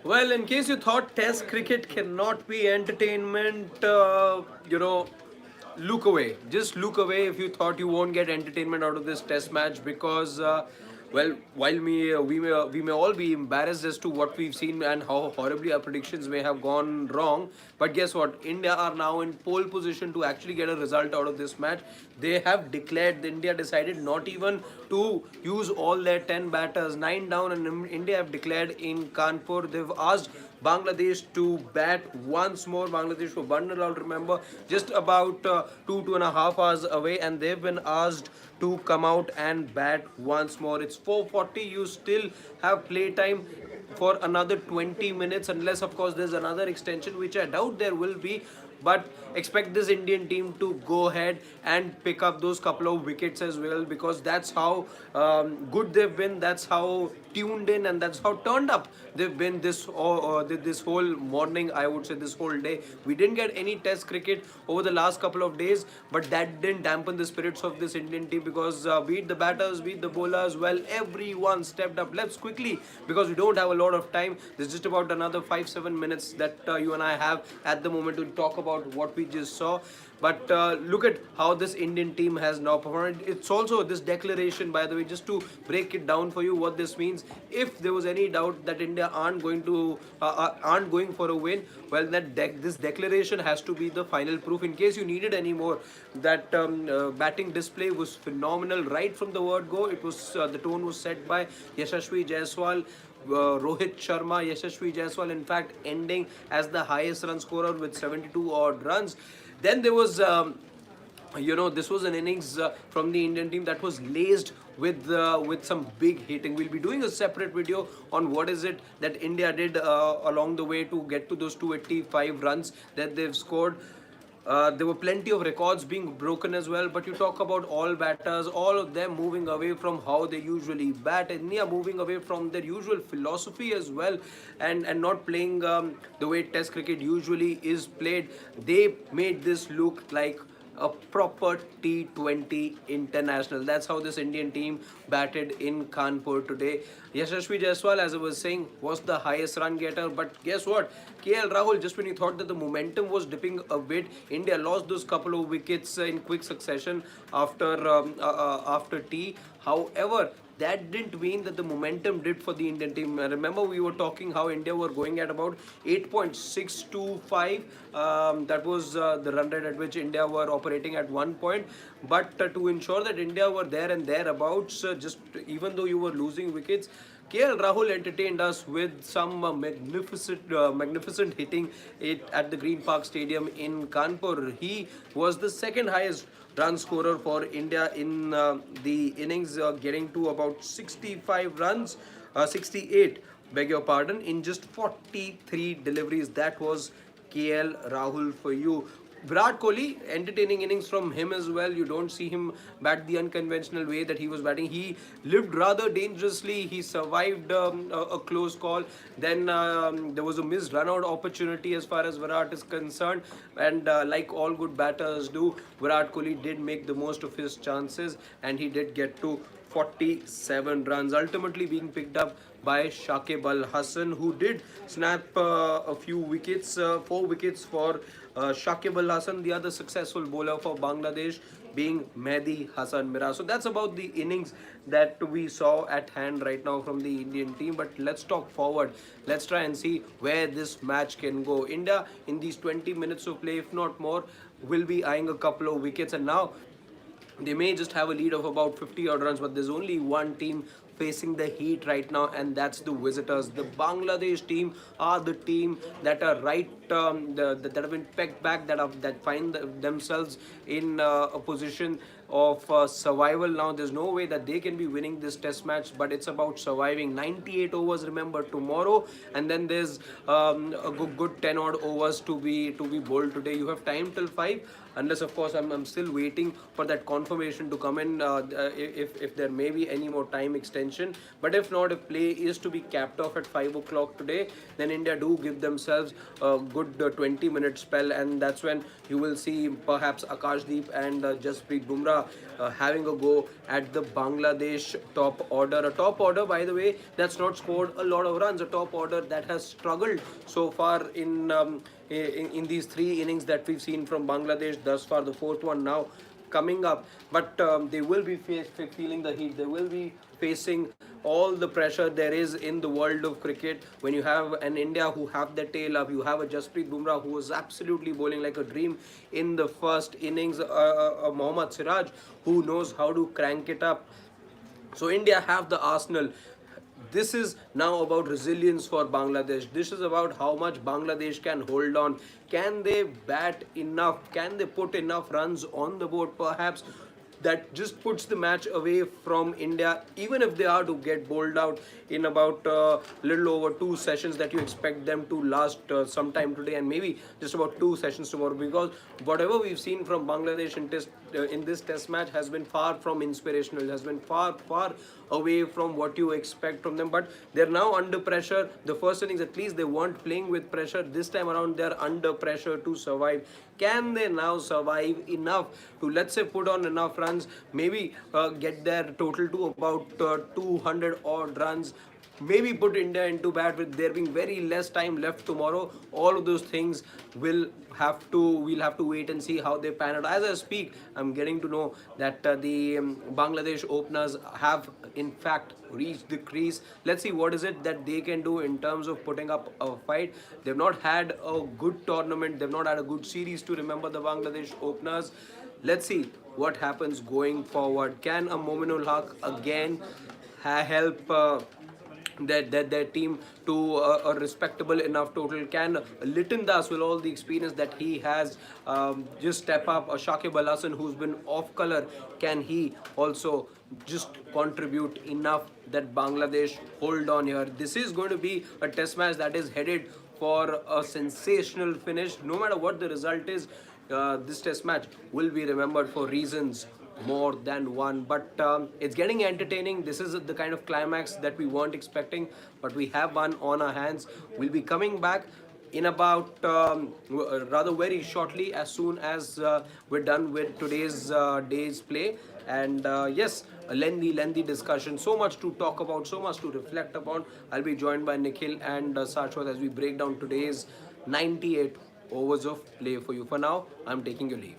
Well, in case you thought Test cricket cannot be entertainment, look away. Just look away if you thought you won't get entertainment out of this Test match because, while we may all be embarrassed as to what we've seen and how horribly our predictions may have gone wrong, but guess what? India are now in pole position to actually get a result out of this match. They have declared. India decided not even to use all their 10 batters, 9 down, and India have declared in Kanpur. They've asked Bangladesh to bat once more. Bangladesh were bundled out, remember, just about 2.5 hours away, and they've been asked to come out and bat once more. It's 4:40. You still have play time for another 20 minutes, unless, of course, there's another extension, which I doubt there will be. But expect this Indian team to go ahead and pick up those couple of wickets as well, because that's how good they've been, that's how tuned in, and that's how turned up they've been this whole morning, I would say this whole day. We didn't get any Test cricket over the last couple of days, but that didn't dampen the spirits of this Indian team, because beat the batters, beat the bowlers, well, everyone stepped up. Let's quickly, because we don't have a lot of time, there's just about another 5-7 minutes that you and I have at the moment to talk about what we just saw. But look at how this Indian team has now performed. It's also this declaration, by the way, just to break it down for you what this means. If there was any doubt that India aren't going for a win, well, this declaration has to be the final proof. In case you needed any more, that batting display was phenomenal right from the word go. It was the tone was set by Yashasvi Jaiswal. Rohit Sharma, Yashasvi Jaiswal, in fact, ending as the highest run scorer with 72 odd runs. Then there was, this was an innings from the Indian team that was laced with some big hitting. We'll be doing a separate video on what is it that India did along the way to get to those 285 runs that they've scored. There were plenty of records being broken as well, but you talk about all batters, all of them moving away from how they usually bat. India moving away from their usual philosophy as well, and not playing the way Test cricket usually is played. They made this look like a proper T20 international. That's how this Indian team batted in Kanpur today. Yashasvi Jaiswal, as I was saying, was the highest run getter. But guess what? KL Rahul, just when you thought that the momentum was dipping a bit, India lost those couple of wickets in quick succession after tea. However, that didn't mean that the momentum dipped for the Indian team. Remember, we were talking how India were going at about 8.625. That was the run rate at which India were operating at one point. But to ensure that India were there and thereabouts, just even though you were losing wickets, KL Rahul entertained us with some magnificent hitting at the Green Park Stadium in Kanpur. He was the second highest run scorer for India in the innings, getting to about 65 runs, 68, beg your pardon, in just 43 deliveries. That was KL Rahul for you. Virat Kohli, entertaining innings from him as well. You don't see him bat the unconventional way that he was batting. He lived rather dangerously. He survived a close call. Then there was a missed run-out opportunity as far as Virat is concerned. And like all good batters do, Virat Kohli did make the most of his chances, and he did get to 47 runs, ultimately being picked up by Shakib Al Hasan, who did snap a few wickets, 4 wickets for Shakib Al Hasan, the other successful bowler for Bangladesh being Mehdi Hasan Mira. So that's about the innings that we saw at hand right now from the Indian team. But let's talk forward. Let's try and see where this match can go. India, in these 20 minutes of play, if not more, will be eyeing a couple of wickets. And now they may just have a lead of about 50 odd runs, but there's only one team facing the heat right now, and that's the visitors. The Bangladesh team are the team that are that have been pegged back, that find themselves in a position of survival now. There's no way that they can be winning this Test match, but it's about surviving. 98 overs, remember, tomorrow, and then there's a good 10 odd overs to be bowled today. You have time till 5, unless, of course, I'm still waiting for that confirmation to come in, if there may be any more time extension. But if not, if play is to be capped off at 5 o'clock today, then India do give themselves a good 20-minute spell, and that's when you will see perhaps Akashdeep and Jasprit Bumrah having a go at the Bangladesh top order. A top order, by the way, that's not scored a lot of runs. A top order that has struggled so far in these 3 innings that we've seen from Bangladesh thus far. The fourth one now coming up, but they will be feeling the heat. They will be facing all the pressure there is in the world of cricket. When you have an India who have their tail up, you have a Jasprit Bumrah who was absolutely bowling like a dream in the first innings, Mohammad Siraj who knows how to crank it up. So India have the arsenal. This is now about resilience for Bangladesh. This is about how much Bangladesh can hold on. Can they bat enough? Can they put enough runs on the board? Perhaps that just puts the match away from India, even if they are to get bowled out in about little over 2 sessions that you expect them to last sometime today, and maybe just about 2 sessions tomorrow, because whatever we've seen from Bangladesh in this test match has been far from inspirational, has been far away from what you expect from them. But they're now under pressure. The first innings, at least, they weren't playing with pressure. This time around, they're under pressure to survive. Can they now survive enough to, let's say, put on enough runs, maybe get their total to about 200 odd runs, maybe put India into bat with there being very less time left tomorrow? All of those things we'll have to wait and see how they pan out. As I speak, I'm getting to know that the Bangladesh openers have in fact reached the crease. Let's see what is it that they can do in terms of putting up a fight. They've not had a good tournament, they've not had a good series to remember, the Bangladesh openers. Let's see what happens going forward. Can a Mominul Haq again help their team to a respectable enough total? Can Liton Das, with all the experience that he has, just step up? A Shakib Al Hasan who's been off color, can he also just contribute enough that Bangladesh hold on here? This is going to be a test match that is headed for a sensational finish. No matter what the result is, this test match will be remembered for reasons more than one. But it's getting entertaining. This is the kind of climax that we weren't expecting, but we have one on our hands. We'll be coming back in about rather very shortly, as soon as we're done with today's day's play. And yes, a lengthy discussion, so much to talk about, so much to reflect upon. I'll be joined by Nikhil and Sarshwat as we break down today's 98 overs of play for you. For now, I'm taking your leave.